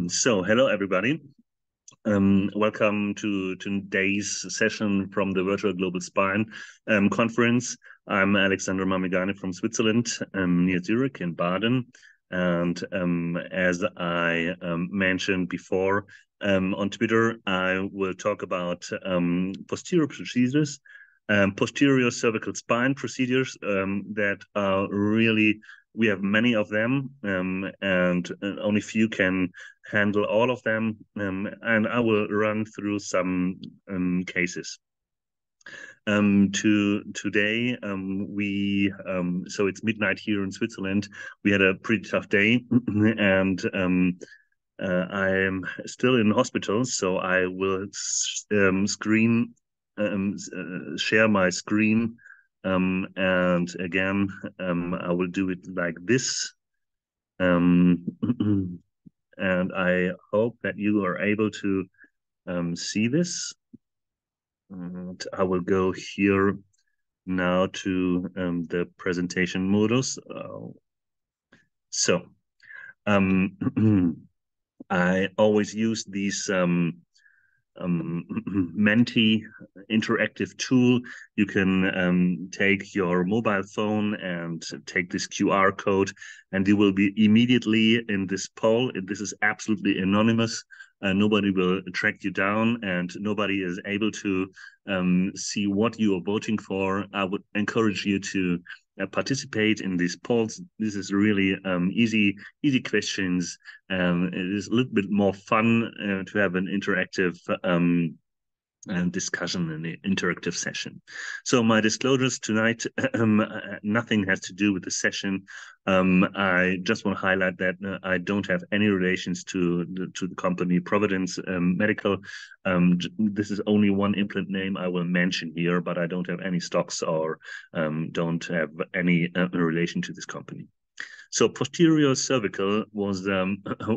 So, hello everybody. Welcome to today's session from the Virtual Global Spine Conference. I'm Alexander Mameghani from Switzerland, near Zurich in Baden. And as I mentioned before on Twitter, I will talk about posterior procedures, posterior cervical spine procedures that are really, we have many of them, and only few can handle all of them, and I will run through some cases. Today, so it's midnight here in Switzerland. We had a pretty tough day, and I am still in hospital, so I will share my screen, and again, I will do it like this. Um, and I hope that you are able to see this. And I will go here now to the presentation modus. So I always use these Menti interactive tool. You can take your mobile phone and take this QR code, and you will be immediately in this poll. This is absolutely anonymous. Nobody will track you down, and nobody is able to see what you are voting for. I would encourage you to participate in these polls. This is really easy questions. It is a little bit more fun to have an interactive discussion and an interactive session. So my disclosures tonight, nothing has to do with the session. I just want to highlight that I don't have any relations to the company Providence Medical. This is only one implant name I will mention here, but I don't have any stocks or don't have any relation to this company. So posterior cervical was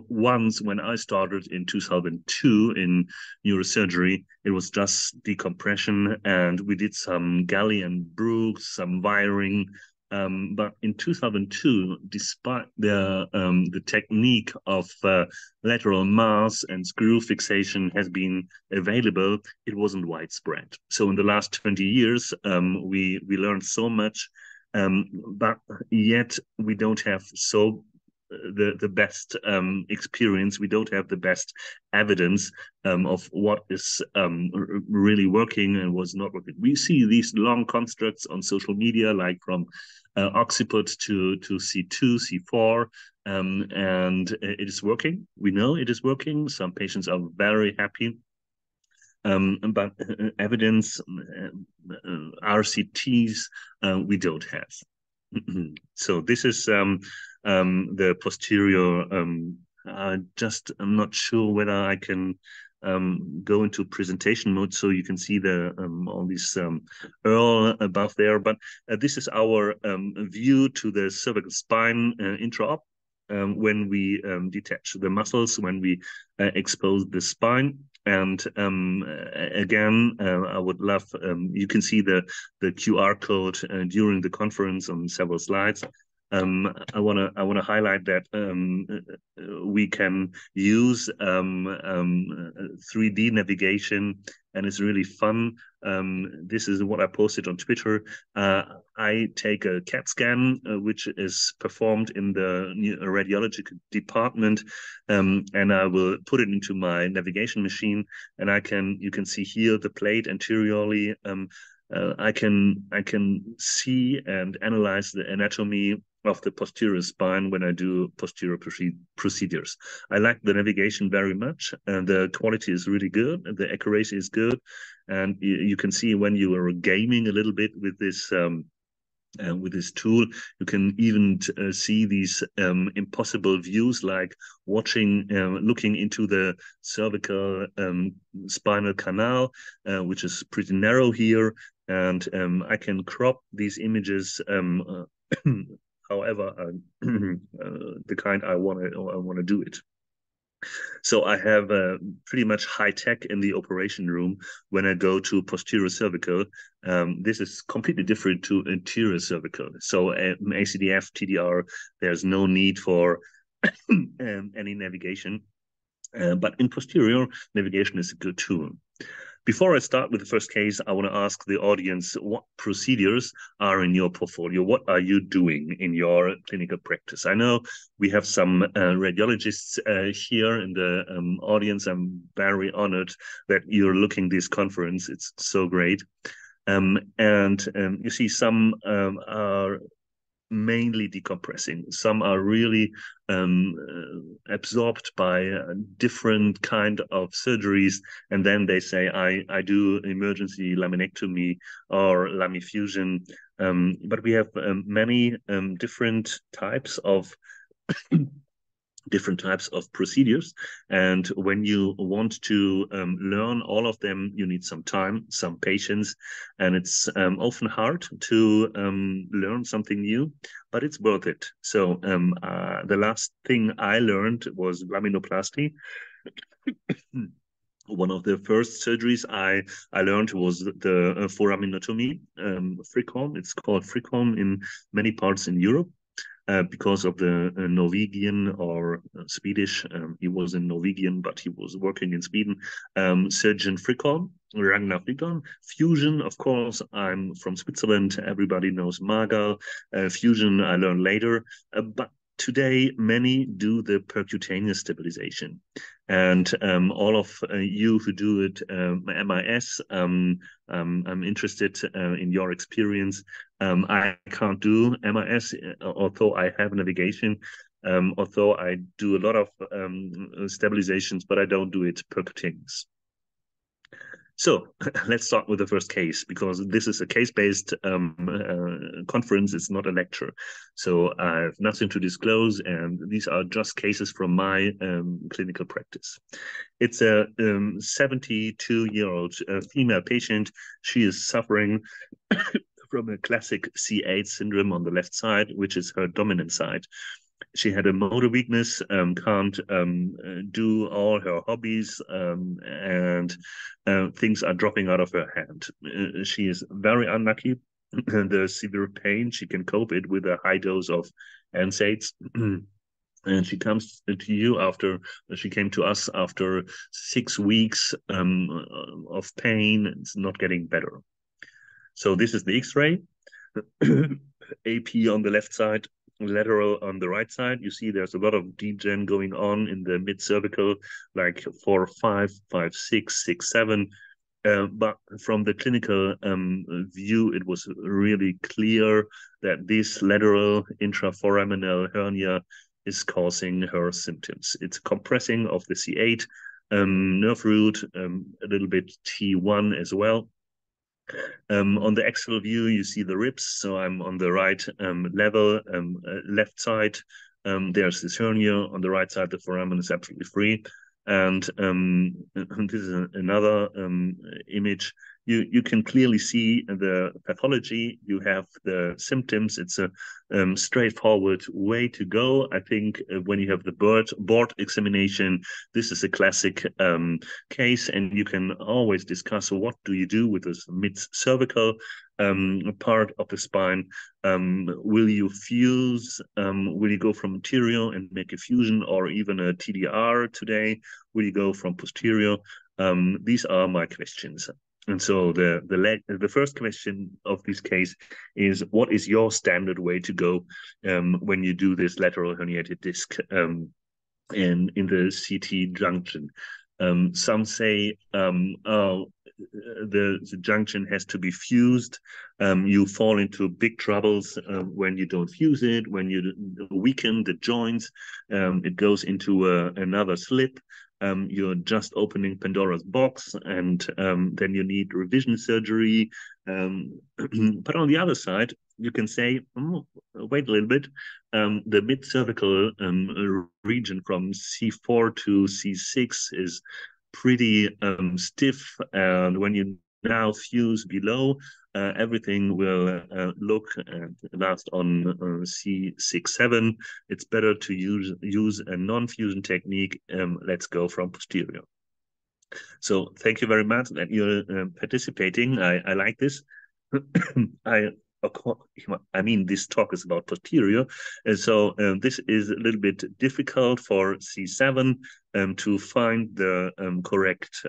once when I started in 2002 in neurosurgery, it was just decompression, and we did some Gallian Brooks, some wiring. But in 2002, despite the technique of lateral mass and screw fixation has been available, it wasn't widespread. So in the last 20 years, we learned so much, but yet we don't have the best experience. We don't have the best evidence of what is really working and what's not working. We see these long constructs on social media, like from occiput to C2, C4, and it is working. We know it is working. Some patients are very happy. But evidence, RCTs, we don't have. So this is the posterior. I'm not sure whether I can go into presentation mode so you can see the all these Earl above there. But this is our view to the cervical spine intra-op. When we detach the muscles, when we expose the spine. And again, I would love, you can see the QR code during the conference on several slides. I want to highlight that we can use 3D navigation, and it's really fun. This is what I posted on Twitter. I take a CAT scan, which is performed in the radiology department, and I will put it into my navigation machine, and you can see here the plate anteriorly. I can see and analyze the anatomy of the posterior spine when I do posterior procedures. I like the navigation very much, and the quality is really good, and the accuracy is good, and you can see when you are gaming a little bit with this tool, you can even see these impossible views, like looking into the cervical spinal canal, which is pretty narrow here, and I can crop these images however the kind I want to do it. So I have pretty much high tech in the operation room when I go to posterior cervical. This is completely different to anterior cervical. So ACDF, TDR, there's no need for any navigation. But in posterior, navigation is a good tool. Before I start with the first case, I want to ask the audience what procedures are in your portfolio? What are you doing in your clinical practice? I know we have some radiologists here in the audience. I'm very honored that you're looking this conference. It's so great. And you see some are mainly decompressing. Some are really absorbed by different kind of surgeries, and then they say, I do emergency laminectomy or lamifusion. But we have many different types of procedures. And when you want to learn all of them, you need some time, some patience, and it's often hard to learn something new, but it's worth it. So the last thing I learned was laminoplasty. One of the first surgeries I learned was the foraminotomy, Fricom. It's called Fricom in many parts in Europe. Because of the Norwegian or Swedish, he was in Norwegian, but he was working in Sweden, surgeon Fricon, Ragnar Fricon. Fusion, of course, I'm from Switzerland. Everybody knows Magal. Fusion, I learned later. But today, many do the percutaneous stabilization. And all of you who do it, MIS, I'm interested in your experience. I can't do MIS, although I have navigation, although I do a lot of stabilizations, but I don't do it percutaneous. So let's start with the first case, because this is a case-based conference. It's not a lecture. So I have nothing to disclose, and these are just cases from my clinical practice. It's a 72-year-old female patient. She is suffering from a classic C8 syndrome on the left side, which is her dominant side. She had a motor weakness, can't do all her hobbies, and things are dropping out of her hand. She is very unlucky. The severe pain, she can cope it with a high dose of NSAIDs. And she comes to you after, she came to us after 6 weeks of pain. It's not getting better. So this is the X-ray. AP on the left side, lateral on the right side. You see there's a lot of degen going on in the mid-cervical, like 4, 5, 5, 6, 6, 7. But from the clinical view, it was really clear that this lateral intraforaminal hernia is causing her symptoms. It's compressing of the C8 nerve root, a little bit T1 as well. On the axial view, you see the ribs. So I'm on the right level, left side. There's this hernia. On the right side, the foramen is absolutely free. And this is another image. You can clearly see the pathology. You have the symptoms. It's a straightforward way to go. I think when you have the board examination, this is a classic case, and you can always discuss what do you do with this mid-cervical part of the spine. Will you fuse? Will you go from anterior and make a fusion, or even a TDR today? Will you go from posterior? These are my questions. And so the first question of this case is, what is your standard way to go when you do this lateral herniated disc in the CT junction? Some say, oh, the junction has to be fused. You fall into big troubles when you don't fuse it, when you weaken the joints. It goes into another slip. You're just opening Pandora's box, and then you need revision surgery. But on the other side, you can say, oh, wait a little bit. The mid-cervical region from C4 to C6 is pretty stiff, and when you now fuse below, everything will look and last on C6, 7. It's better to use a non-fusion technique. Let's go from posterior. So thank you very much that you're participating. I like this. I I mean, this talk is about posterior, and so this is a little bit difficult for C7 to find the correct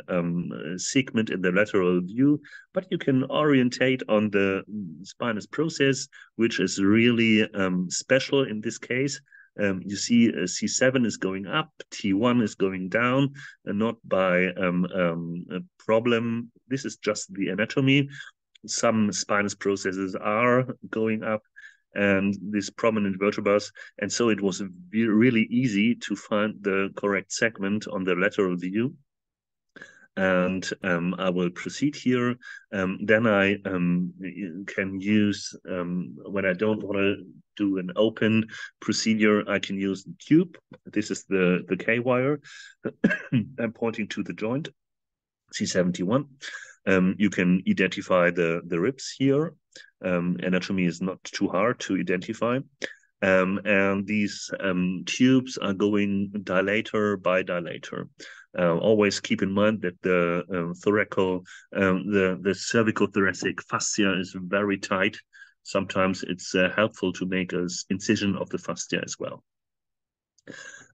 segment in the lateral view, but you can orientate on the spinous process, which is really special in this case. You see C7 is going up, T1 is going down, and not by a problem. This is just the anatomy. Some spinous processes are going up and these prominent vertebrae. And so it was really easy to find the correct segment on the lateral view. And I will proceed here. Then I can use, when I don't want to do an open procedure, I can use the tube. This is the K-wire. I'm pointing to the joint, C71. You can identify the ribs here. Anatomy is not too hard to identify. And these tubes are going dilator by dilator. Always keep in mind that the the cervical thoracic fascia is very tight. Sometimes it's helpful to make an incision of the fascia as well.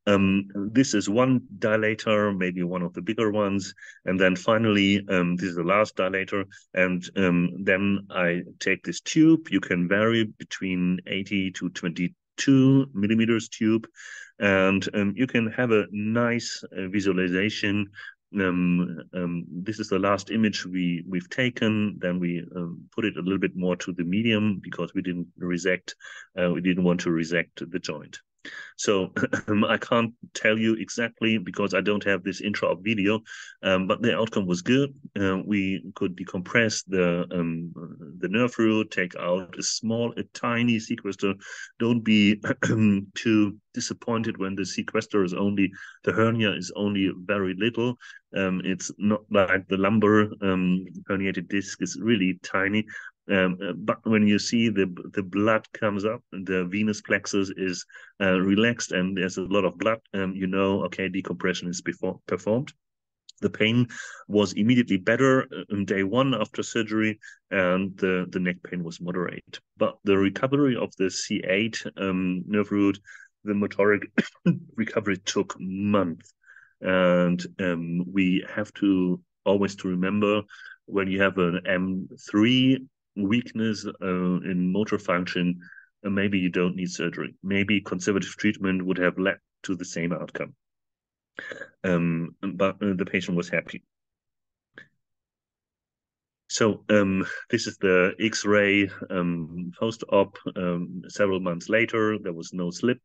This is one dilator, maybe one of the bigger ones. And then finally, this is the last dilator. And then I take this tube. You can vary between 80 to 22 millimeters tube. And you can have a nice visualization. This is the last image we've taken. Then we put it a little bit more to the medium because we didn't want to resect the joint. So I can't tell you exactly because I don't have this intra-op video, but the outcome was good. We could decompress the nerve root, take out a tiny sequester. Don't be too disappointed when the sequester is the hernia is only very little. It's not like the lumbar herniated disc is really tiny. But when you see the blood comes up, the venous plexus is relaxed, and there's a lot of blood, you know, okay, decompression is performed. The pain was immediately better on day one after surgery, and the neck pain was moderate. But the recovery of the C8 nerve root, the motoric recovery took months. And we have to always to remember when you have an M3 weakness in motor function, maybe you don't need surgery. Maybe conservative treatment would have led to the same outcome. But the patient was happy. So this is the X-ray post-op. Several months later, there was no slip.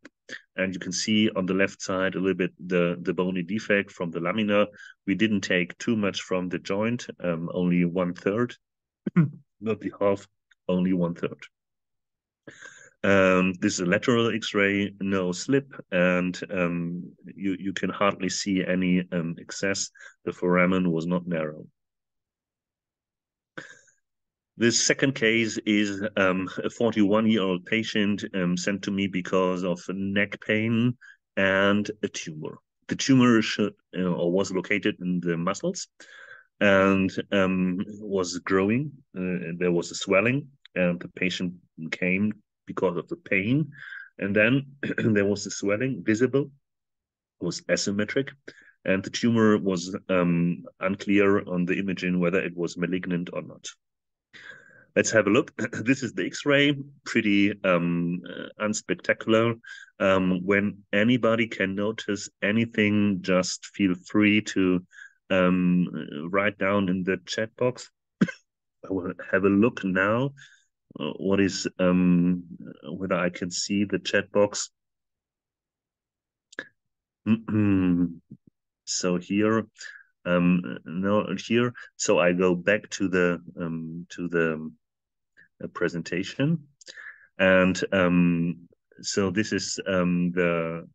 And you can see on the left side a little bit the bony defect from the lamina. We didn't take too much from the joint, only 1/3. Not the half, only 1/3. This is a lateral X-ray, no slip, and you can hardly see any excess. The foramen was not narrow. This second case is a 41-year-old patient sent to me because of neck pain and a tumor. The tumor was located in the muscles and was growing. There was a swelling, and the patient came because of the pain. And then there was a swelling visible, was asymmetric, and the tumor was unclear on the imaging whether it was malignant or not. Let's have a look. This is the X-ray, pretty unspectacular. When anybody can notice anything, just feel free to write down in the chat box. I will have a look now. What is whether I can see the chat box? So here, no, here. So I go back to the presentation, and so this is the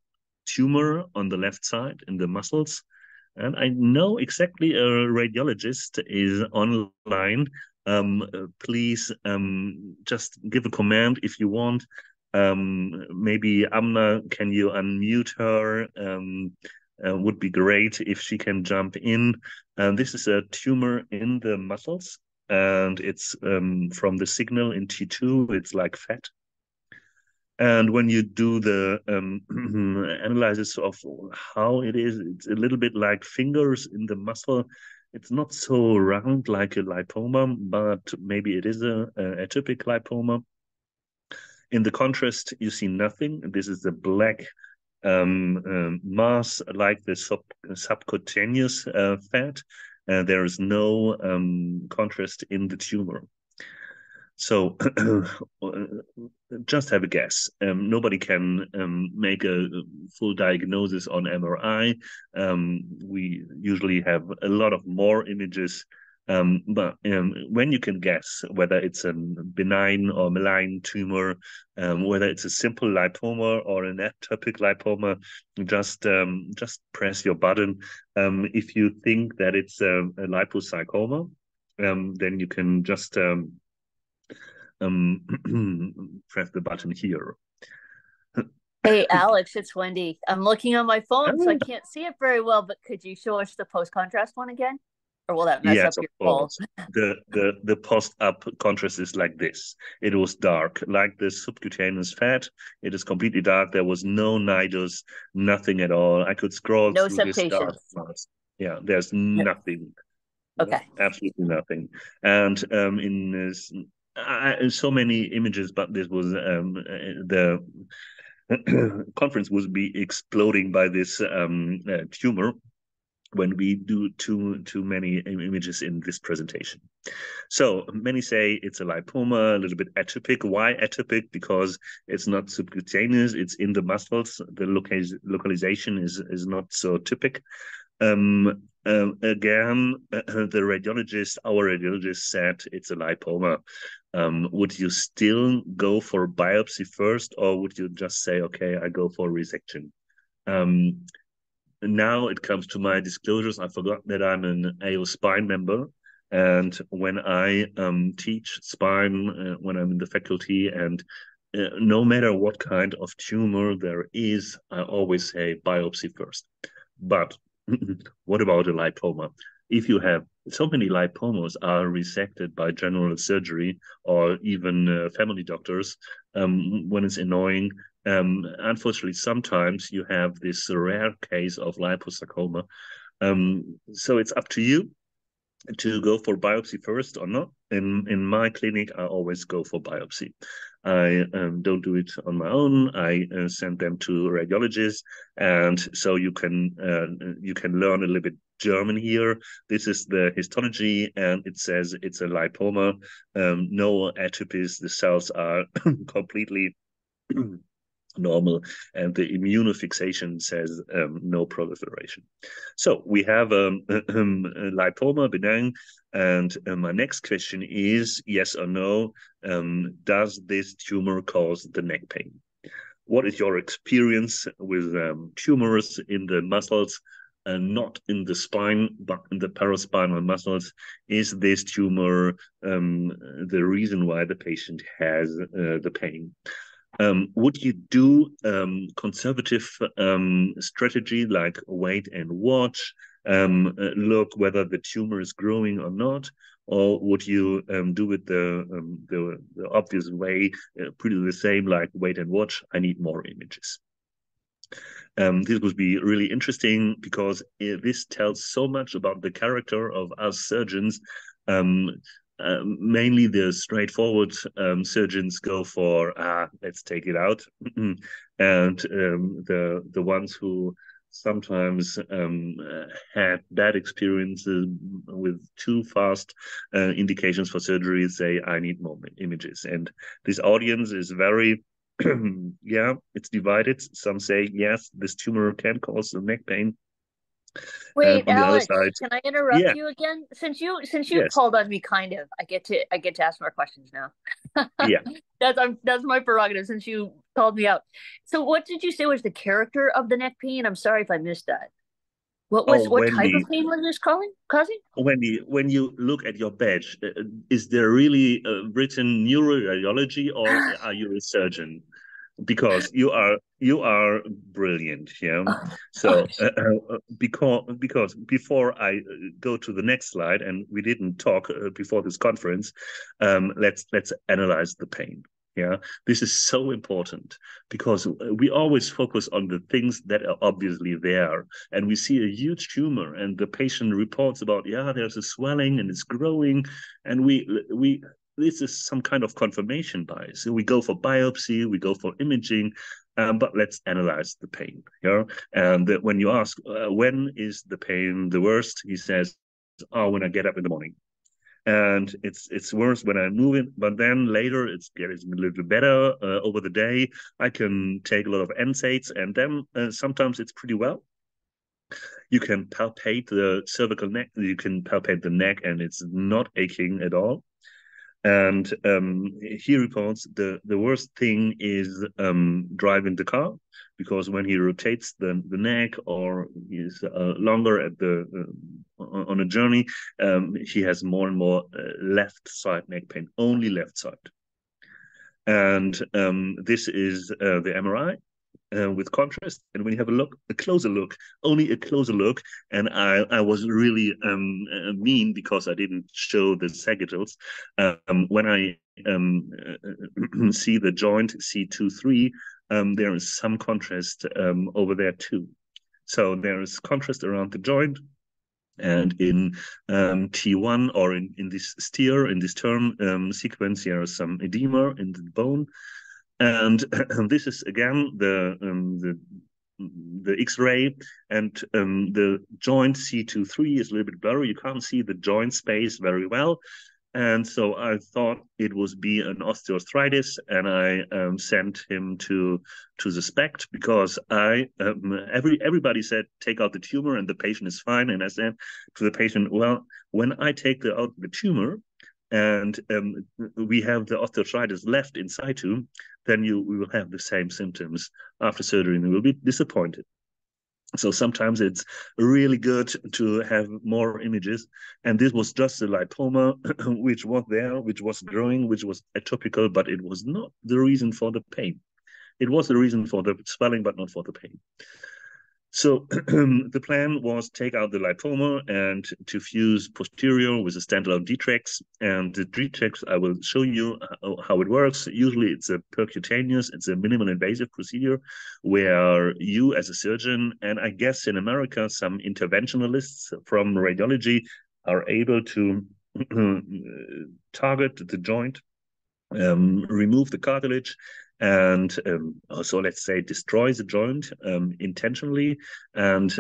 tumor on the left side in the muscles, and I know exactly a radiologist is online. Please just give a command if you want. Maybe Amna, can you unmute her? Would be great if she can jump in. This is a tumor in the muscles. and it's from the signal in T2, it's like fat. And when you do the analysis of how it is, it's a little bit like fingers in the muscle. It's not so round like a lipoma, but maybe it is a atypic lipoma. In the contrast, you see nothing. This is the black mass like the subcutaneous fat. There is no contrast in the tumor. So just have a guess. Nobody can make a full diagnosis on MRI. We usually have a lot of more images, but when you can guess whether it's a benign or malign tumor, whether it's a simple lipoma or an ectopic lipoma, just press your button. If you think that it's a liposarcoma, then you can just press the button here. Hey, Alex, it's Wendy. I'm looking on my phone, so I can't see it very well, but could you show us the post contrast one again? Or will that mess up Yes, of your poll? course. The post-up contrast is like this. It was dark, like the subcutaneous fat. It is completely dark. There was no nidus, nothing at all. I could scroll No through this dark septations. mass. Yeah, there's nothing, Okay. absolutely nothing. And in so many images, but this was the conference would be exploding by this tumor when we do too many images in this presentation. So many say it's a lipoma, a little bit atypic. Why atypic? Because it's not subcutaneous, it's in the muscles. The localization is not so typical. Again, our radiologist said it's a lipoma. Would you still go for biopsy first, or would you just say, okay, I go for resection? Now it comes to my disclosures. I forgot that I'm an AO Spine member. And when I teach spine, when I'm in the faculty, and no matter what kind of tumor there is, I always say biopsy first. But what about a lipoma? If you have so many lipomas are resected by general surgery or even family doctors, when it's annoying, unfortunately, sometimes you have this rare case of liposarcoma. So it's up to you to go for biopsy first or not. In my clinic, I always go for biopsy. I don't do it on my own. I send them to radiologists, and so you can learn a little bit German here. This is the histology, and it says it's a lipoma. No atypies. The cells are completely normal, and the immunofixation says no proliferation. So we have a lipoma benign, and my next question is yes or no, does this tumor cause the neck pain? What is your experience with tumors in the muscles, and not in the spine, but in the paraspinal muscles? Is this tumor the reason why the patient has the pain? Would you do conservative strategy like wait and watch, look whether the tumor is growing or not, or would you do it the obvious way, pretty the same like wait and watch? I need more images. This would be really interesting because this tells so much about the character of us surgeons. Mainly the straightforward surgeons go for let's take it out, and the ones who sometimes had bad experiences with too fast indications for surgery say I need more images, and this audience is very yeah, it's divided. Some say yes, this tumor can cause neck pain, and Wait, on the other Alex, side, can I interrupt yeah, you again? Since you yes, called on me, kind of, I get to ask more questions now. yeah. That's my prerogative since you called me out. So what did you say was the character of the neck pain? I'm sorry if I missed that. Oh, What type of pain was this causing? When you look at your badge, is there really written neuroradiology, or are you a surgeon? because you are brilliant, yeah. Oh, So because before I go to the next slide, and we didn't talk before this conference, let's analyze the pain. Yeah, this is so important because we always focus on the things that are obviously there, and we see a huge tumor, and the patient reports about, yeah, there's a swelling and it's growing, and we this is some kind of confirmation bias. So we go for biopsy, we go for imaging, but let's analyze the pain. Yeah, and when you ask when is the pain the worst, he says, "Oh, when I get up in the morning." And it's worse when I move it, but then later it's getting a little bit better over the day. I can take a lot of NSAIDs, and then sometimes it's pretty well. You can palpate the cervical neck, you can palpate the neck, and it's not aching at all. And he reports the worst thing is driving the car, because when he rotates the neck or is longer at the on a journey, he has more and more left side neck pain, only left side. And this is the MRI with contrast. And when you have a closer look, only a closer look, and I was really mean because I didn't show the sagittals. When I see the joint C2-3, there is some contrast over there too. So there is contrast around the joint. And in T1 or in this steer, in this turn sequence, there is some edema in the bone. And this is again the X-ray, and the joint C2-3 is a little bit blurry. You can't see the joint space very well. And so I thought it was be an osteoarthritis, and I sent him to the SPECT, because everybody said take out the tumor and the patient is fine. And I said to the patient, well, when I take out the tumor and we have the osteoarthritis left in situ, then we will have the same symptoms after surgery, and we will be disappointed. So sometimes it's really good to have more images. And this was just a lipoma, which was there, which was growing, which was atopical, but it was not the reason for the pain. It was the reason for the swelling, but not for the pain. So the plan was take out the lipoma and to fuse posterior with a standalone DTREX. And the DTREX, I will show you how it works. Usually it's a percutaneous, it's a minimal invasive procedure where you as a surgeon, and I guess in America, some interventionalists from radiology are able to target the joint, remove the cartilage, and also, let's say, destroy the joint intentionally, and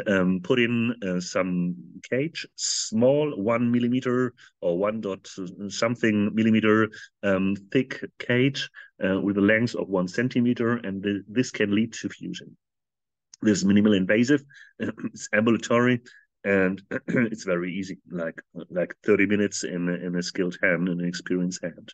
put in some cage, small 1 millimeter or 1 dot something millimeter thick cage with a length of 1 centimeter, and this can lead to fusion. This is minimal invasive, it's ambulatory, and it's very easy, like 30 minutes in a skilled hand, an experienced hand.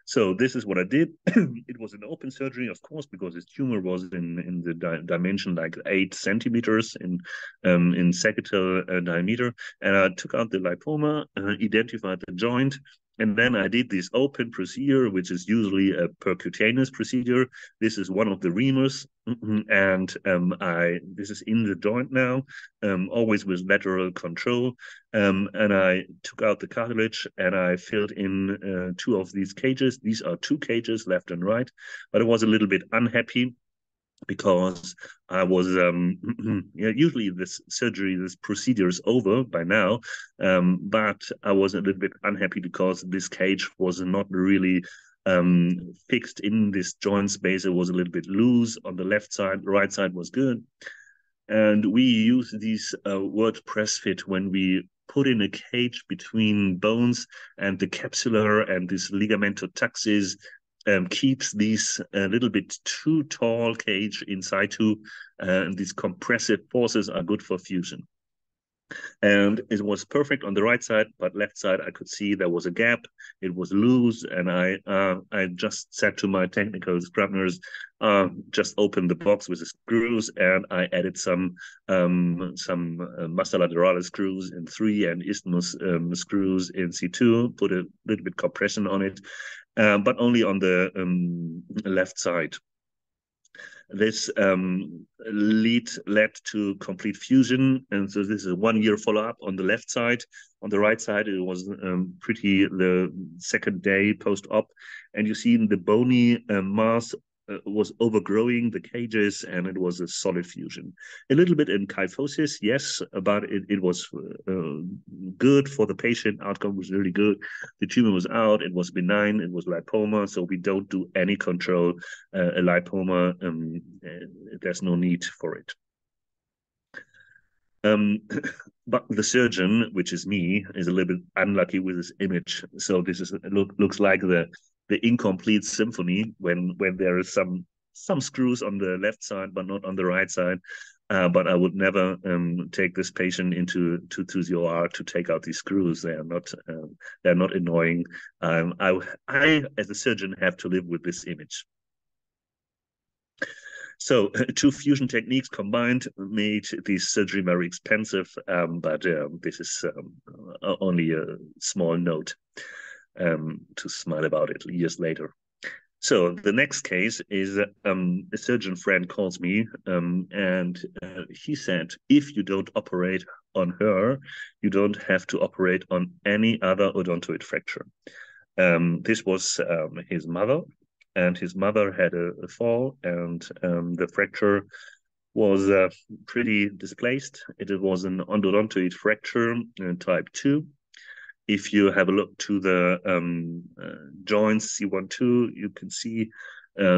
So this is what I did. It was an open surgery, of course, because his tumor was in the dimension like 8 centimeters in sagittal diameter. And I took out the lipoma, identified the joint, and then I did this open procedure, which is usually a percutaneous procedure. This is one of the reamers, and this is in the joint now, always with lateral control. And I took out the cartilage, and I filled in 2 of these cages. These are 2 cages, left and right. But I was a little bit unhappy because I was yeah, usually this procedure is over by now, but I was a little bit unhappy because this cage was not really fixed in this joint space. It was a little bit loose on the left side. The right side was good. And we use these word press fit when we put in a cage between bones, and the capsular and this ligamentotaxis keeps these a little bit too tall cage in situ, and these compressive forces are good for fusion. And it was perfect on the right side, but left side I could see there was a gap. It was loose, and I just said to my technical scrub nurse, just open the box with the screws, and I added some massa lateralis screws in 3 and isthmus screws in C2. Put a little bit compression on it, but only on the left side. This led to complete fusion, and so this is a 1 year follow-up on the left side. On the right side, it was pretty the second day post-op, and you see the bony mass was overgrowing the cages, and it was a solid fusion. A little bit in kyphosis, yes, but it was good for the patient. Outcome was really good. The tumor was out. It was benign. It was lipoma, so we don't do any control. A lipoma, there's no need for it. But the surgeon, which is me, is a little bit unlucky with this image. So this is looks like the incomplete symphony when there is some screws on the left side but not on the right side. But I would never take this patient into to the OR to take out these screws. They're not annoying. I as a surgeon have to live with this image. So two fusion techniques combined made this surgery very expensive, but this is only a small note to smile about it years later. So the next case is a surgeon friend calls me and he said, if you don't operate on her, you don't have to operate on any other odontoid fracture. This was his mother, and his mother had a fall, and the fracture was pretty displaced. It was an endodontoid fracture type 2. If you have a look to the joints C1-2, you can see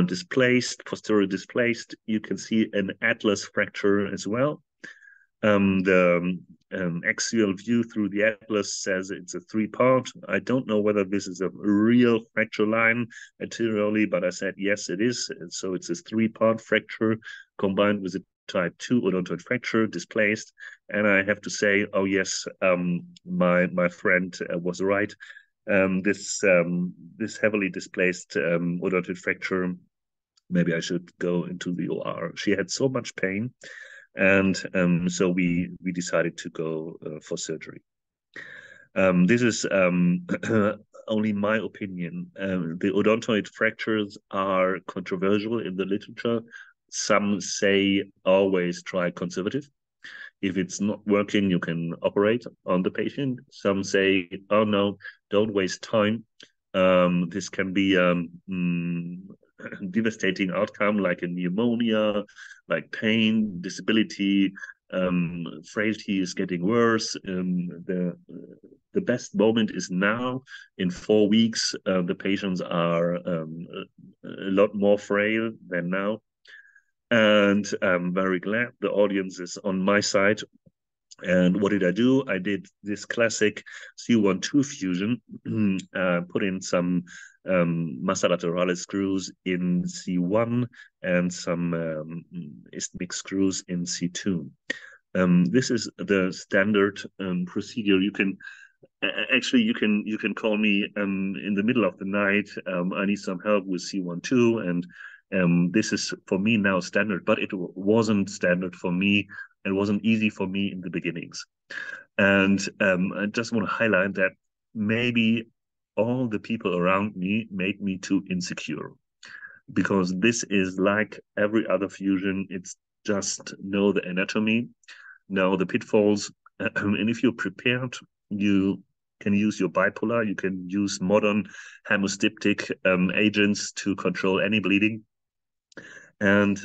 displaced, posterior displaced. You can see an atlas fracture as well. The axial view through the atlas says it's a 3-part. I don't know whether this is a real fracture line anteriorly, but I said yes, it is. So it's a 3-part fracture combined with a type 2 odontoid fracture displaced. And I have to say, oh yes, my friend was right. This heavily displaced odontoid fracture, maybe I should go into the OR. She had so much pain. And so we decided to go for surgery. This is only my opinion. The odontoid fractures are controversial in the literature. Some say always try conservative. If it's not working, you can operate on the patient. Some say, oh no, don't waste time. This can be devastating outcome like a pneumonia, like pain, disability, frailty is getting worse. The best moment is now. In 4 weeks, the patients are a lot more frail than now. And I'm very glad the audience is on my side. And what did I do? I did this classic C1-2 fusion, put in some massa lateralis screws in C1 and some isthmic screws in C2. This is the standard procedure. You can actually you can call me in the middle of the night. I need some help with C1-2, and this is for me now standard, but it wasn't standard for me. It wasn't easy for me in the beginnings. And I just want to highlight that maybe all the people around me made me too insecure, because this is like every other fusion. It's just know the anatomy, know the pitfalls, and if you're prepared, you can use your bipolar, you can use modern hemostatic agents to control any bleeding. And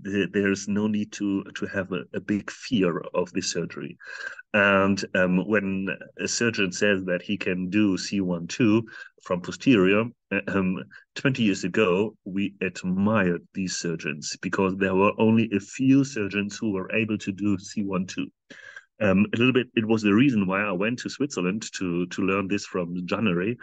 there's no need to have a big fear of the surgery. And when a surgeon says that he can do C1-2 from posterior, 20 years ago, we admired these surgeons because there were only a few surgeons who were able to do C1-2. A little bit, it was the reason why I went to Switzerland to learn this from January.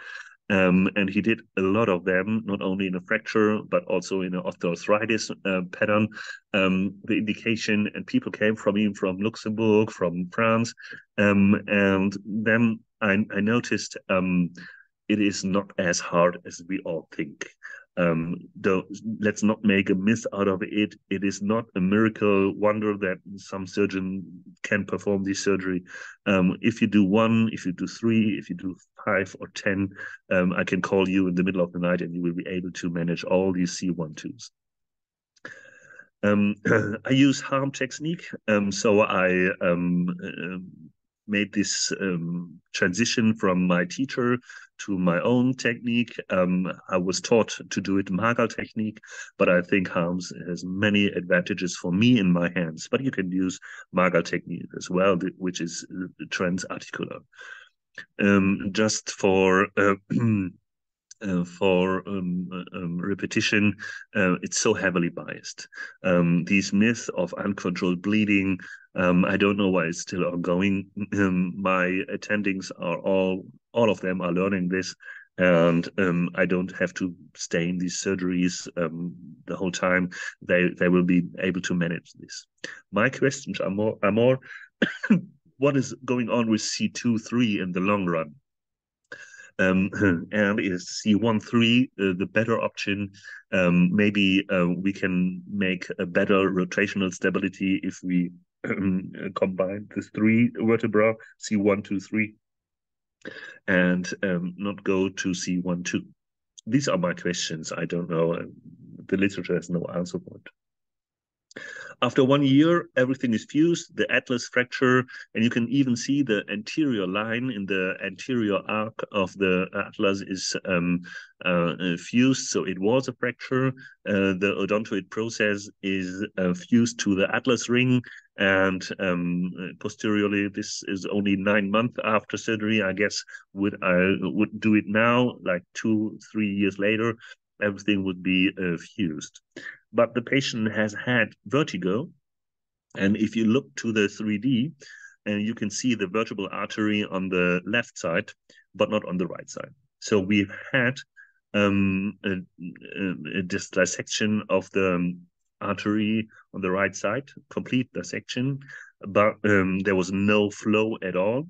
And he did a lot of them, not only in a fracture, but also in an osteoarthritis pattern. The indication, and people came from him from Luxembourg, from France. And then I noticed it is not as hard as we all think. Let's not make a myth out of it. It is not a miracle wonder that some surgeon can perform this surgery. If you do 1, if you do 3, if you do 5 or 10, I can call you in the middle of the night and you will be able to manage all these C1-2s. I use harm technique, so I made this transition from my teacher to my own technique. I was taught to do it Magal technique, but I think Harms has many advantages for me in my hands. But you can use Magal technique as well, which is transarticular. Just for repetition, it's so heavily biased. These myths of uncontrolled bleeding, I don't know why it's still ongoing. My attendings are all of them are learning this, and I don't have to stay in these surgeries the whole time. They will be able to manage this. My questions are more what is going on with C2-3 in the long run? And is C13 the better option? Maybe we can make a better rotational stability if we combine the three vertebra, C1, 2, 3, and not go to C1, 2. These are my questions. I don't know. The literature has no answer for it. After 1 year, everything is fused, the atlas fracture, and you can even see the anterior line in the anterior arc of the atlas is fused, so it was a fracture. The odontoid process is fused to the atlas ring, and posteriorly, this is only 9 months after surgery. I guess I would do it now, like 2-3 years later, everything would be fused. But the patient has had vertigo. And if you look to the 3D, you can see the vertebral artery on the left side, but not on the right side. So we've had a dissection of the artery on the right side, complete dissection, but there was no flow at all.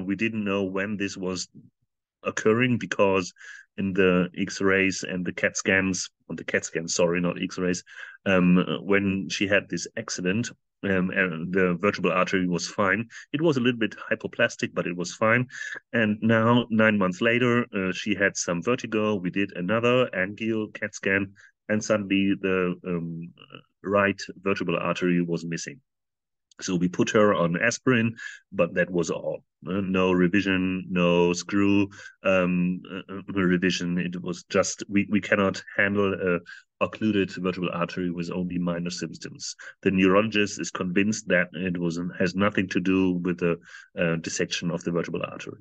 We didn't know when this was occurring because in the X-rays and the CAT scans, sorry, not X-rays, when she had this accident, and the vertebral artery was fine. It was a little bit hypoplastic, but it was fine. And now, 9 months later, she had some vertigo. We did another angio CAT scan, and suddenly the right vertebral artery was missing. So we put her on aspirin, but that was all. No revision, no screw revision. It was just, we cannot handle a occluded vertebral artery with only minor symptoms. The neurologist is convinced that it has nothing to do with the dissection of the vertebral artery.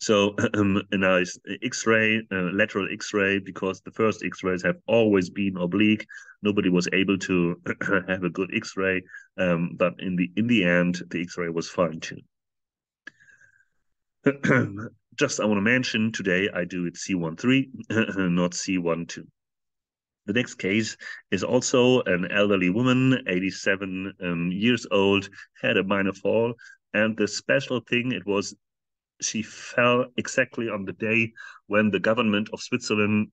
So a nice X-ray, lateral X-ray, because the first X-rays have always been oblique. Nobody was able to have a good X-ray, but in the end, the X-ray was fine too. Just I want to mention today I do it C13, not C12. The next case is also an elderly woman, 87 years old, had a minor fall, and the special thing it was she fell exactly on the day when the government of Switzerland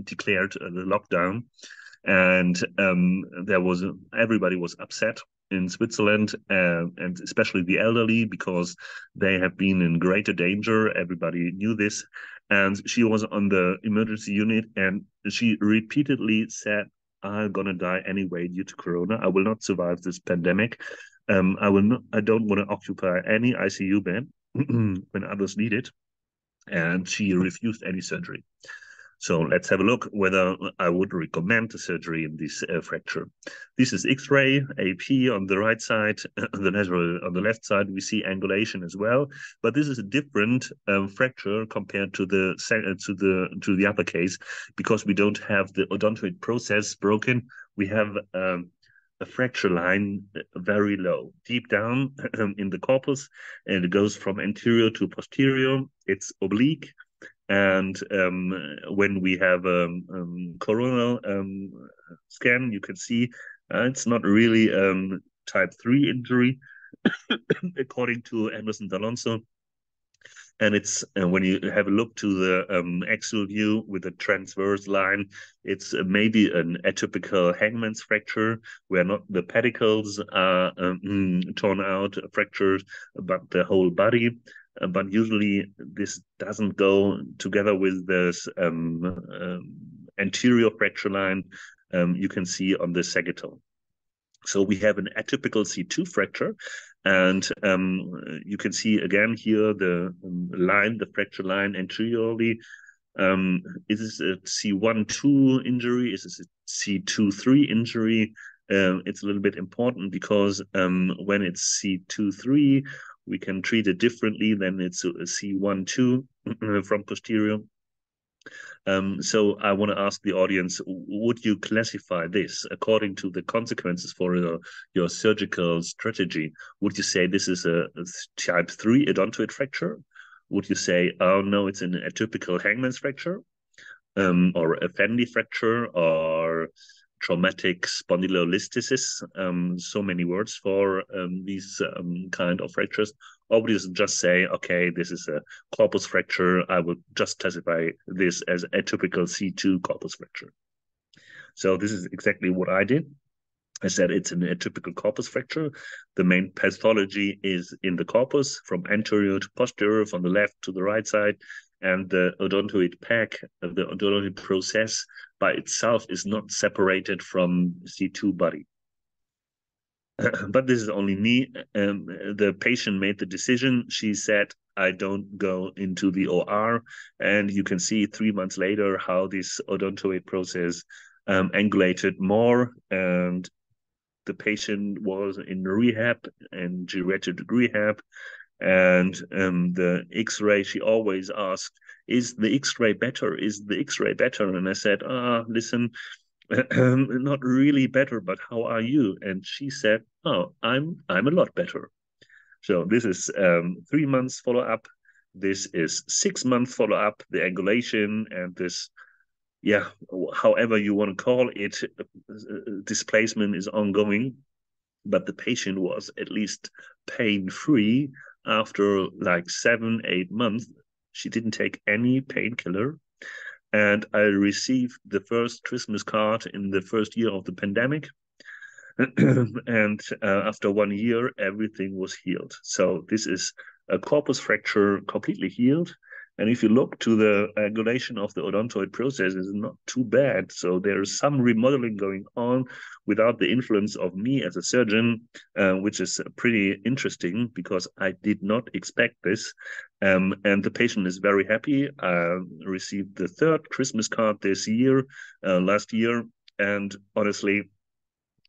declared the lockdown, and everybody was upset in Switzerland, and especially the elderly, because they have been in greater danger. Everybody knew this, and she was on the emergency unit, and she repeatedly said, "I'm gonna die anyway due to Corona. I will not survive this pandemic. I don't want to occupy any ICU bed when others need it," and she refused any surgery. So let's have a look whether I would recommend the surgery in this fracture. This is X-ray, AP on the right side, on the left side we see angulation as well, but this is a different fracture compared to the upper case, because we don't have the odontoid process broken. We have a fracture line very low, deep down in the corpus, and it goes from anterior to posterior. It's oblique, and when we have a coronal scan, you can see it's not really type 3 injury, according to Anderson D'Alonso. And it's when you have a look to the axial view with a transverse line, it's maybe an atypical hangman's fracture, where not the pedicles are torn out, fractures, but the whole body. But usually this doesn't go together with this anterior fracture line. you can see on the sagittal. So we have an atypical C2 fracture, and you can see again here the line, the fracture line anteriorly. Is this a C1-2 injury? Is this a C2-3 injury? It's a little bit important because when it's C2-3, we can treat it differently than it's a C1-2 from posterior. So I want to ask the audience, would you classify this according to the consequences for your surgical strategy? Would you say this is a type 3 odontoid fracture? Would you say, oh no, it's an atypical hangman's fracture, or a Fendi fracture, or traumatic spondylolisthesis? So many words for these kind of fractures. Or would you just say, okay, this is a corpus fracture. I would just classify this as atypical C2 corpus fracture. So this is exactly what I did. I said it's an atypical corpus fracture. The main pathology is in the corpus, from anterior to posterior, from the left to the right side. And the odontoid pack, the odontoid process by itself is not separated from C2 body. But this is only me. The patient made the decision. She said, I don't go into the OR. And you can see 3 months later how this odontoid process angulated more, and the patient was in rehab and geriatric rehab. And the X-ray, she always asked, is the X-ray better? Is the X-ray better? And I said, listen, not really better, but how are you? And she said, oh, I'm a lot better. So this is 3 months follow-up. This is 6 month follow-up, the angulation and this, yeah, however you want to call it, displacement is ongoing, but the patient was at least pain-free after like 7-8 months. She didn't take any painkiller. And I received the first Christmas card in the first year of the pandemic. And after 1 year, everything was healed. So this is a corpus fracture completely healed. And if you look to the angulation of the odontoid process, it's not too bad. So there's some remodeling going on without the influence of me as a surgeon, which is pretty interesting because I did not expect this. And the patient is very happy. Received the third Christmas card this year, last year. And honestly,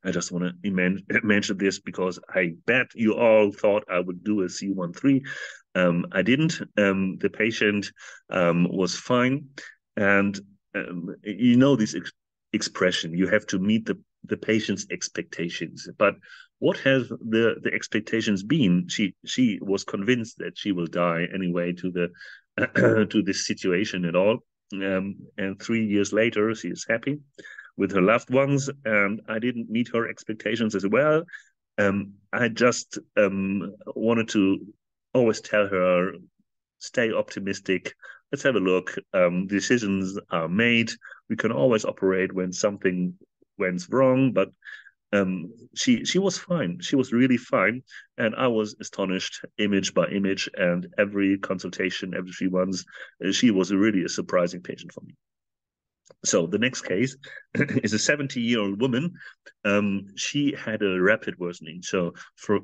I just want to mention this because I bet you all thought I would do a C1-3. I didn't. The patient was fine. And you know this expression, you have to meet the patient's expectations. But what have the expectations been? She was convinced that she will die anyway to the to this situation at all. And 3 years later, she is happy with her loved ones, and I didn't meet her expectations as well. I just wanted to always tell her, stay optimistic. Let's have a look. Decisions are made. We can always operate when something went wrong, but she was fine. She was really fine, and I was astonished, image by image, and every consultation, every 3 months, she was really a surprising patient for me. So the next case is a 70-year-old woman. She had a rapid worsening. So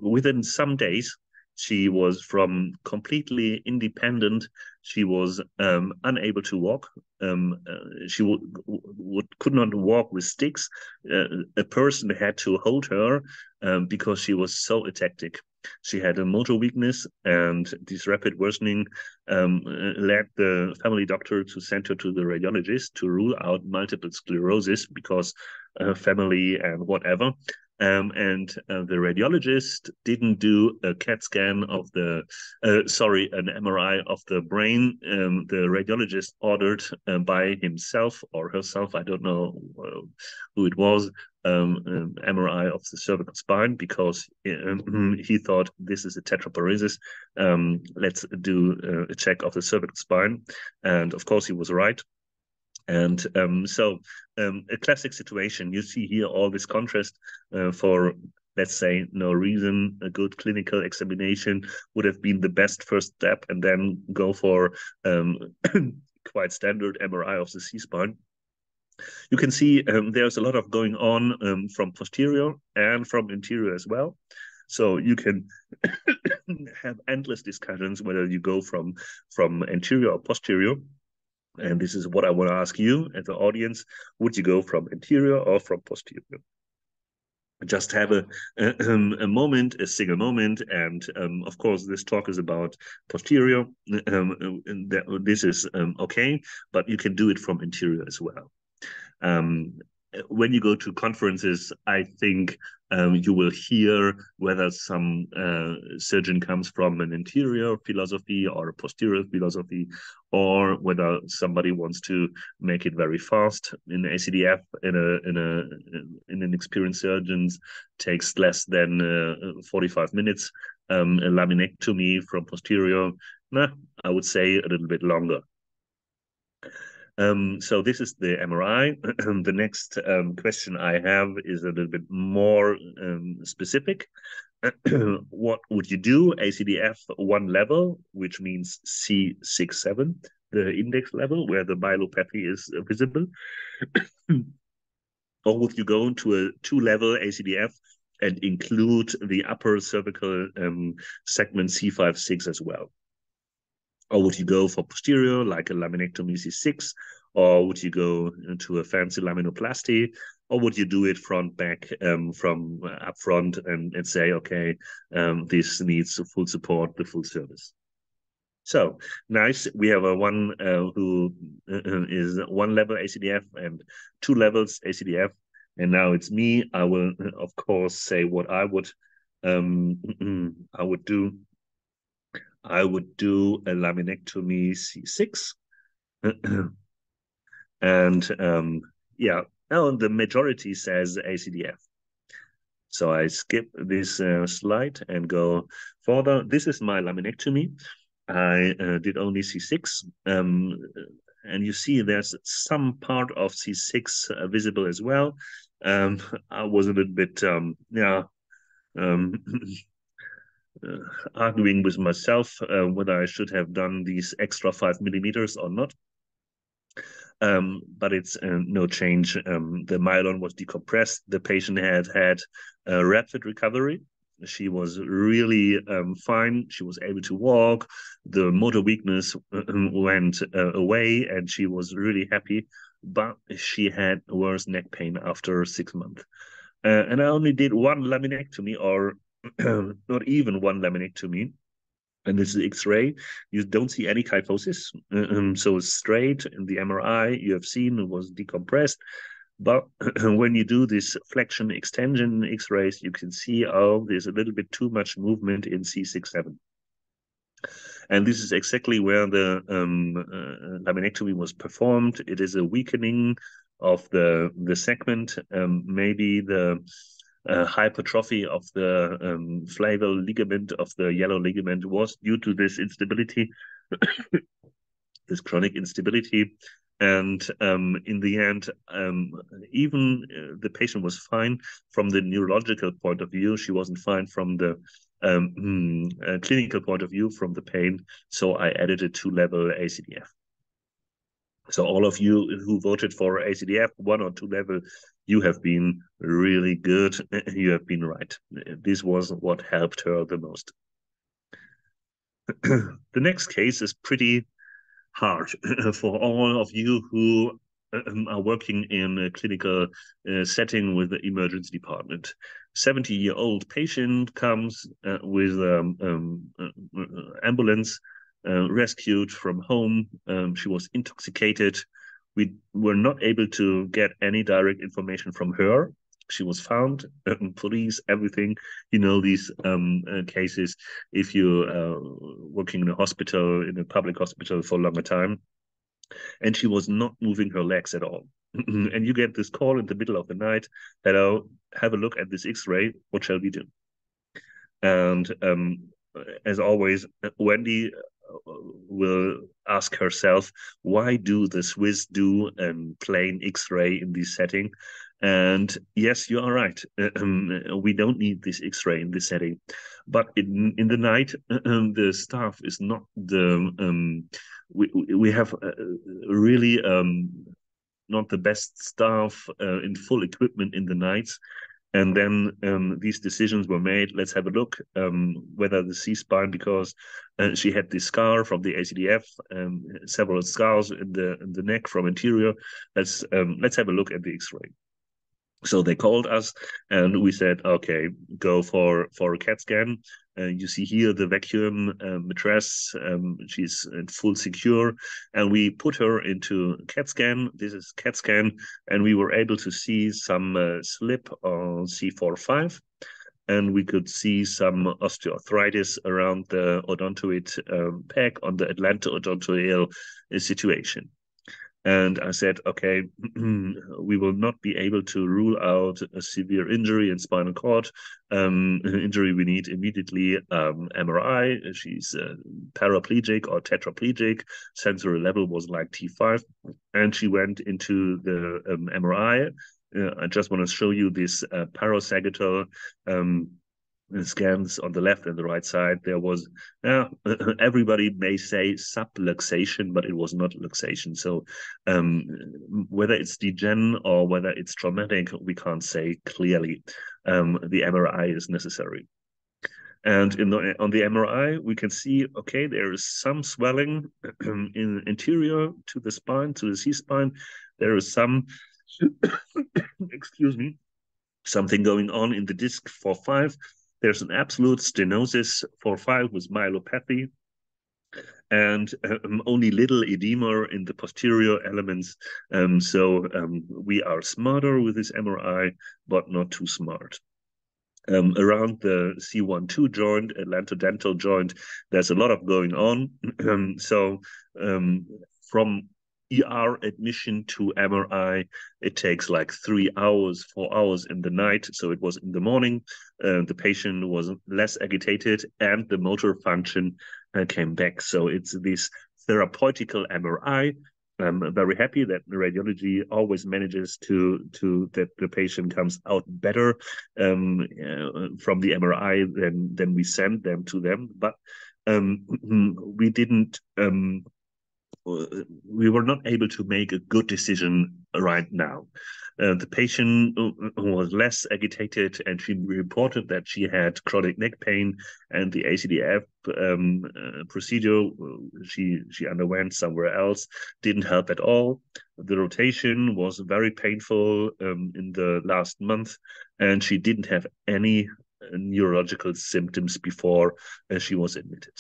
within some days, she was from completely independent. She was unable to walk. She could not walk with sticks. A person had to hold her because she was so atactic. She had a motor weakness, and this rapid worsening led the family doctor to send her to the radiologist to rule out multiple sclerosis because family and whatever. And the radiologist didn't do a CAT scan of an MRI of the brain. The radiologist ordered by himself or herself, I don't know who it was, MRI of the cervical spine because he thought this is a tetraparesis. Let's do a check of the cervical spine. And of course, he was right. And so a classic situation, you see here all this contrast for, let's say, no reason. A good clinical examination would have been the best first step, and then go for quite standard MRI of the C-spine. You can see there's a lot of going on from posterior and from interior as well. So you can have endless discussions whether you go from anterior or posterior. And this is what I want to ask you as an audience. Would you go from anterior or from posterior? Just have a moment, a single moment, and of course, this talk is about posterior. This is okay, but you can do it from interior as well. Um, when you go to conferences, I think you will hear whether some surgeon comes from an interior philosophy or a posterior philosophy, or whether somebody wants to make it very fast. In ACDF, in an experienced surgeon takes less than 45 minutes. A laminectomy from posterior, nah, I would say a little bit longer. So this is the MRI. The next question I have is a little bit more specific. What would you do? ACDF 1 level, which means C67, the index level where the myelopathy is visible. Or would you go into a 2-level ACDF and include the upper cervical segment C5-6 as well? Or would you go for posterior, like a laminectomy C6? Or would you go into a fancy laminoplasty? Or would you do it front back from up front and say, okay, this needs full support, the full service? So nice. We have a one who is 1 level ACDF and 2 levels ACDF. And now it's me. I will, of course, say what I would I would do. I would do a laminectomy C6. And yeah, now the majority says ACDF. So I skip this slide and go further. This is my laminectomy. I did only C6. And you see there's some part of C6 visible as well. I was a little bit, yeah, um, arguing with myself whether I should have done these extra 5 millimeters or not. But it's no change. The myelin was decompressed. The patient had a rapid recovery. She was really fine. She was able to walk. The motor weakness went away, and she was really happy. But she had worse neck pain after 6 months. And I only did 1 laminectomy, or not even 1 laminectomy. And this is X-ray. You don't see any kyphosis. So straight in the MRI, you have seen it was decompressed. But when you do this flexion extension X-rays, you can see, oh, there's a little bit too much movement in C67. And this is exactly where the laminectomy was performed. It is a weakening of the segment. Maybe the hypertrophy of the flaval ligament, of the yellow ligament, was due to this instability, this chronic instability. And in the end, even the patient was fine from the neurological point of view. She wasn't fine from the clinical point of view, from the pain. So I added a 2-level ACDF. So all of you who voted for ACDF 1 or 2 level, you have been really good. You have been right. This was what helped her the most. The next case is pretty hard for all of you who are working in a clinical setting with the emergency department. 70-year-old patient comes with ambulance, rescued from home. She was intoxicated. We were not able to get any direct information from her. She was found, police, everything. You know these cases. If you're working in a hospital, in a public hospital for a longer time, and she was not moving her legs at all. And you get this call in the middle of the night, hello, have a look at this X-ray. What shall we do? And as always, Wendy will ask herself, why do the Swiss do a plain X-ray in this setting? And yes, you are right. We don't need this X-ray in this setting. But in the night, the staff is not the. We have really not the best staff in full equipment in the nights. And then these decisions were made. Let's have a look whether the C-spine, because she had this scar from the ACDF, several scars in the neck from anterior. Let's have a look at the X-ray. So they called us, and we said, okay, go for a CAT scan. You see here the vacuum mattress. She's in full secure, and we put her into CAT scan. This is CAT scan, and we were able to see some slip on C4-5, and we could see some osteoarthritis around the odontoid peg on the atlanto-odontoial situation. And I said, okay, we will not be able to rule out a severe injury in spinal cord. Injury, we need immediately MRI. She's paraplegic or tetraplegic. Sensory level was like T5. And she went into the MRI. I just want to show you this parasagittal scans on the left and the right side. There was, everybody may say subluxation, but it was not luxation. So whether it's degen or whether it's traumatic, we can't say clearly. The MRI is necessary. And on the MRI, we can see, okay, there is some swelling in anterior to the spine, to the C-spine. There is some, excuse me, something going on in the disc 4-5. There's an absolute stenosis 4-5 with myelopathy, and only little edema in the posterior elements. We are smarter with this MRI, but not too smart. Around the C1-2 joint, atlantodental joint, there's a lot of going on. From ER admission to MRI, it takes like 3 hours, 4 hours in the night. So it was in the morning. The patient was less agitated, and the motor function came back. So it's this therapeutical MRI. I'm very happy that the radiology always manages to that the patient comes out better from the MRI than we send them to them. But we didn't. We were not able to make a good decision right now. The patient was less agitated, and she reported that she had chronic neck pain, and the ACDF procedure she underwent somewhere else didn't help at all. The rotation was very painful in the last month, and she didn't have any neurological symptoms before she was admitted.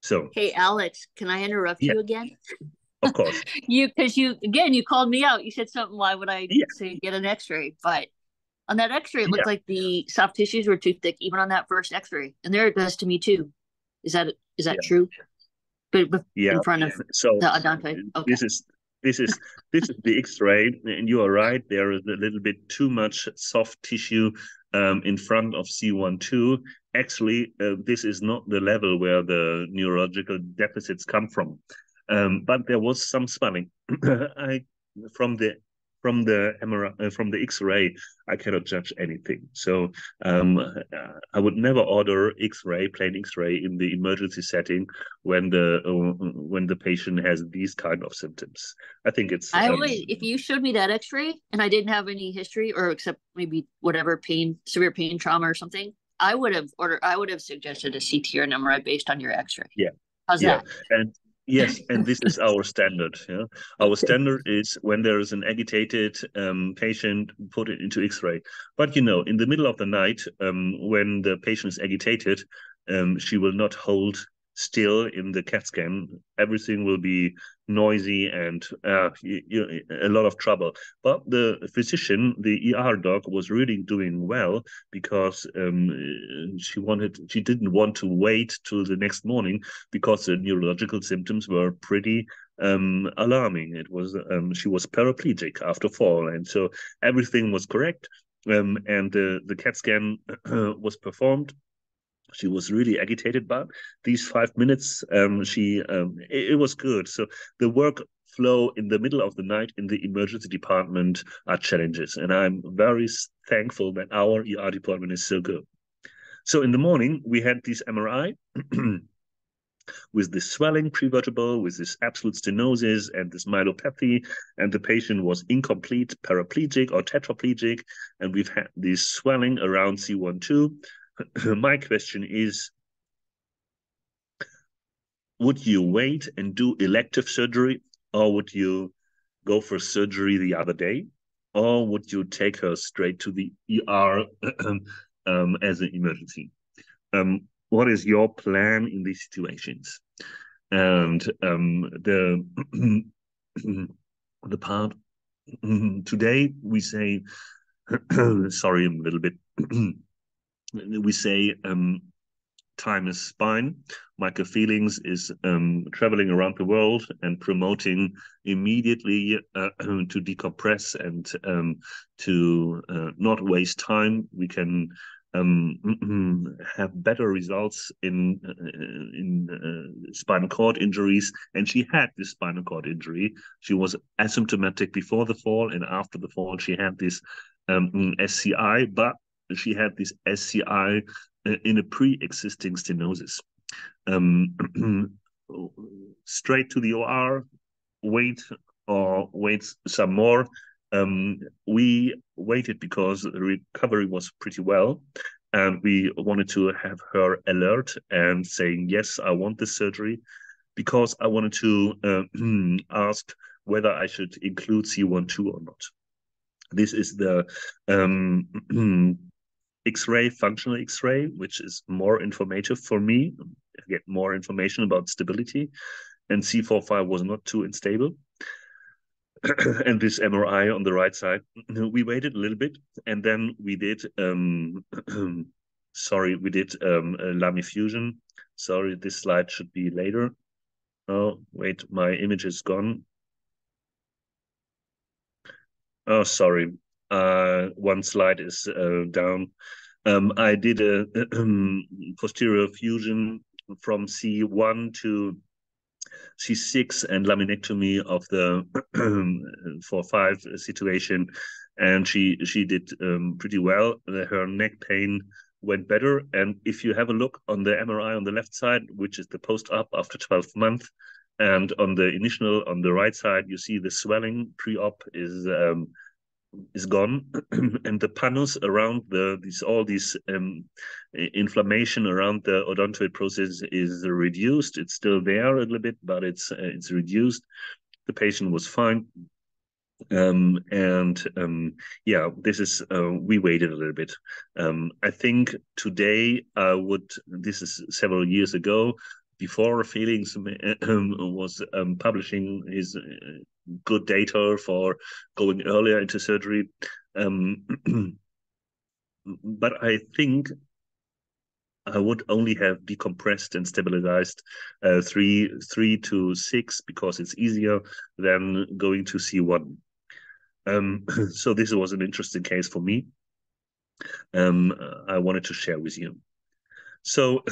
So, hey, Alex, can I interrupt you again? Of course. Because you called me out. You said something. Why would I say get an X-ray? But on that X-ray, it looked like the soft tissues were too thick, even on that first X-ray. And there it does to me too. Is that true? But in front of the odontoid. Okay. This is the X-ray, and you are right. There is a little bit too much soft tissue in front of C1-2. Actually, this is not the level where the neurological deficits come from. But there was some swelling. From the MRI, from the X-ray, I cannot judge anything. So I would never order X-ray, plain X-ray, in the emergency setting when the patient has these kind of symptoms. I think it's. If you showed me that X-ray and I didn't have any history, or except maybe whatever pain, severe pain, trauma, or something, I would have suggested a CT or an MRI based on your X-ray. Yeah. How's that? And yes, and this is our standard. Yeah, our standard is when there is an agitated patient, put it into X-ray. But in the middle of the night, when the patient is agitated, she will not hold still in the CAT scan. Everything will be noisy and a lot of trouble. But the physician, the ER doc, was really doing well, because she didn't want to wait till the next morning, because the neurological symptoms were pretty alarming. It was she was paraplegic after fall, and so everything was correct. And the CAT scan was performed. She was really agitated, but these 5 minutes, it was good. So the workflow in the middle of the night in the emergency department are challenges, and I'm very thankful that our ER department is so good. So in the morning, we had this MRI. with this swelling prevertebral, with this absolute stenosis and this myelopathy, and the patient was incomplete paraplegic or tetraplegic, and we've had this swelling around C12. My question is, would you wait and do elective surgery, or would you go for surgery the other day, or would you take her straight to the ER as an emergency? What is your plan in these situations? And the the part today we say, sorry, I'm a little bit. We say time is spine. Michael Feelings is traveling around the world and promoting immediately to decompress and to not waste time. We can have better results in spinal cord injuries. And she had this spinal cord injury. She was asymptomatic before the fall, and after the fall, she had this SCI, but she had this SCI in a pre-existing stenosis. Straight to the OR, wait some more. We waited because the recovery was pretty well, and we wanted to have her alert and saying, yes, I want this surgery, because I wanted to ask whether I should include C12 or not. This is the X-ray, functional X-ray, which is more informative for me. I get more information about stability, and C45 was not too unstable. And this MRI on the right side, we waited a little bit, and then we did sorry, we did Lami fusion. Sorry, this slide should be later. Oh, wait, my image is gone. Oh, sorry. One slide is down. I did a posterior fusion from C1 to C6 and laminectomy of the 4-5 situation, and she did pretty well. Her neck pain went better, and if you have a look on the MRI on the left side, which is the post-op after 12 months, and on the initial on the right side, you see the swelling pre-op is gone, and the pannus around all these inflammation around the odontoid process is reduced. It's still there a little bit, but it's reduced. The patient was fine. Yeah, this is we waited a little bit. I think today this is several years ago, before Felix was publishing his good data for going earlier into surgery. But I think I would only have decompressed and stabilized 3 to 6, because it's easier than going to C1. So this was an interesting case for me. I wanted to share with you. So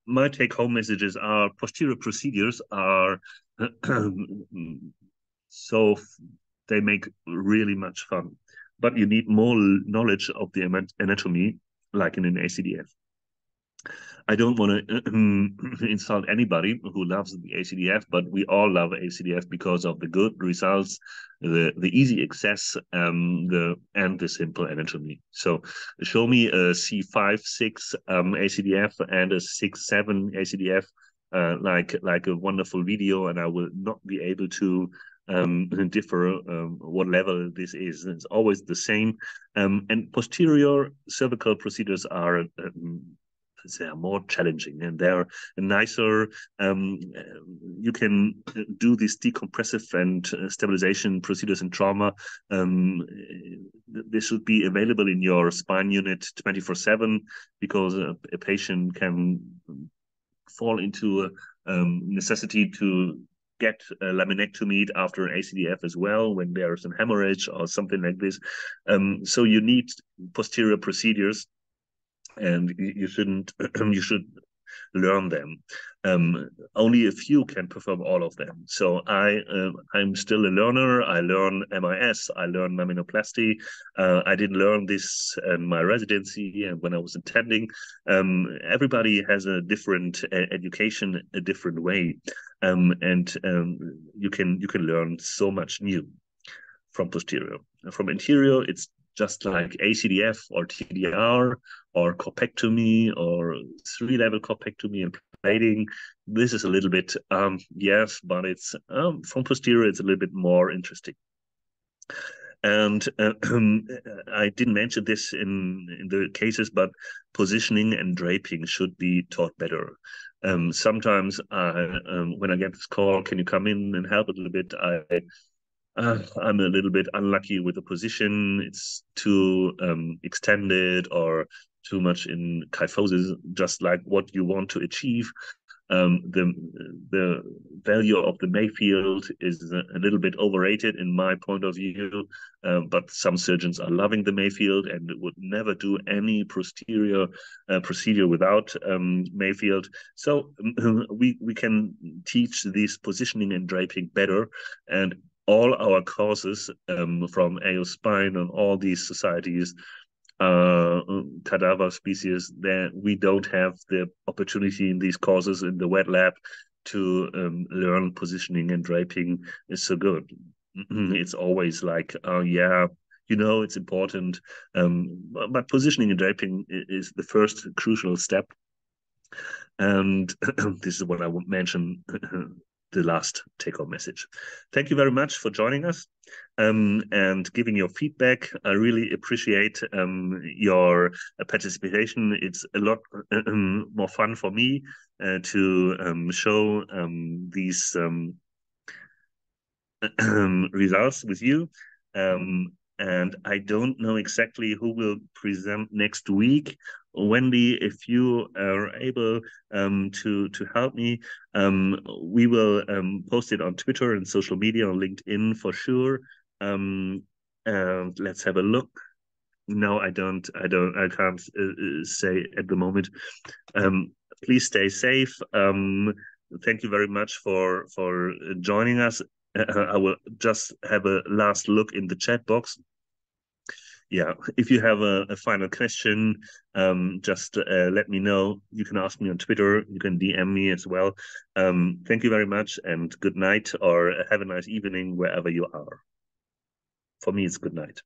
my take-home messages are: posterior procedures are so they make really much fun, but you need more knowledge of the anatomy, like in an ACDF. I don't want to insult anybody who loves the ACDF, but we all love ACDF because of the good results, the easy access, and the simple anatomy. So show me a C5, 6 ACDF and a 6, 7 ACDF, like a wonderful video, and I will not be able to differ what level this is. It's always the same. And posterior cervical procedures are they are more challenging, and they're nicer. You can do these decompressive and stabilization procedures in trauma. This should be available in your spine unit 24/7, because a patient can fall into a necessity to get a laminectomy after an ACDF as well, when there's an hemorrhage or something like this. So you need posterior procedures, and you should learn them. Only a few can perform all of them. So I'm still a learner. I learn MIS, I learn maminoplasty. I didn't learn this in my residency and when I was attending. Everybody has a different education, a different way, and you can learn so much new from posterior. From anterior, it's just like ACDF or TDR or corpectomy or 3-level corpectomy and plating. This is a little bit, yes, but it's from posterior, it's a little bit more interesting. And I didn't mention this in the cases, but positioning and draping should be taught better. Sometimes when I get this call, can you come in and help a little bit? I'm a little bit unlucky with the position. It's too extended or too much in kyphosis, just like what you want to achieve. The value of the Mayfield is a little bit overrated in my point of view, but some surgeons are loving the Mayfield and would never do any posterior procedure without Mayfield. So we can teach this positioning and draping better, and all our courses from AO Spine and all these societies, cadaver species, that we don't have the opportunity in these courses in the wet lab to learn positioning and draping is so good. It's always like, yeah, it's important, but positioning and draping is the first crucial step. And this is what I would mention the last take-home message. Thank you very much for joining us and giving your feedback. I really appreciate your participation. It's a lot more fun for me to show these results with you. And I don't know exactly who will present next week. Wendy, if you are able to help me, we will post it on Twitter and social media, on LinkedIn for sure. And let's have a look. No, I can't say at the moment. Please stay safe. Thank you very much for joining us. I will just have a last look in the chat box. Yeah, if you have a final question, just let me know. You can ask me on Twitter. You can DM me as well. Thank you very much, and good night, or have a nice evening wherever you are. For me, it's good night.